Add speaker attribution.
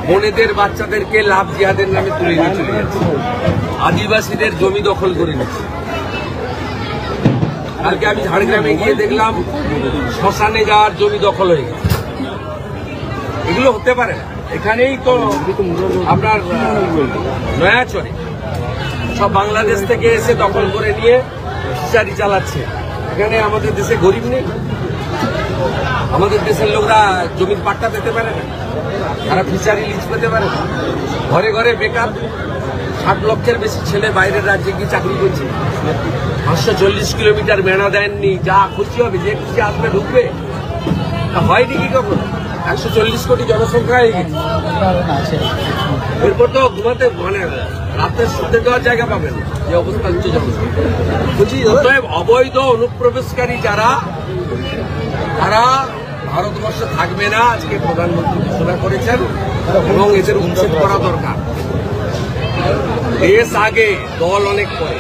Speaker 1: বোনেদের বাচ্চাদেরকে লাভ জিহাদের নামে তুলে নিয়ে চলে যাচ্ছে, আদিবাসীদের জমি দখল করে নিচ্ছে। কালকে আমি ঝাড়গ্রামে গিয়ে দেখলাম শ্মশানে যাওয়ার জমি দখল হয়ে গেছে। এগুলো হতে পারে না। এখানেই তো আপনার নয়াচরে সব বাংলাদেশ থেকে এসে দখল করে নিয়ে ফিশারি চালাচ্ছে। এখানে আমাদের দেশে গরিব নেই, আমাদের দেশের লোকরা জমির পাট্টা পেতে পারে না, তারা ফিশারি লিজ পেতে পারে না। ঘরে ঘরে বেকার, 60 লক্ষের বেশি ছেলে বাইরের রাজ্যে গিয়ে চাকরি করছে। 540 কিলোমিটার মেনা দেননি, যা খুশি হবে যে খুশি আসবে ঢুকবে, হয়নি কি কখন? 140 কোটি জনসংখ্যা হয়ে গেছে। এরপর তো ঘুমাতে মানে রাতে শুতে দেওয়ার জায়গা পাবেন, যে অবস্থা হচ্ছে জনসংখ্যা। বলছি অতএব অবৈধ অনুপ্রবেশকারী যারা, তারা ভারতবর্ষে থাকবে না, আজকে প্রধানমন্ত্রী ঘোষণা করেছেন এবং এদের উচ্ছেদ করা দরকার। দেশ আগে, দল অনেক পরে।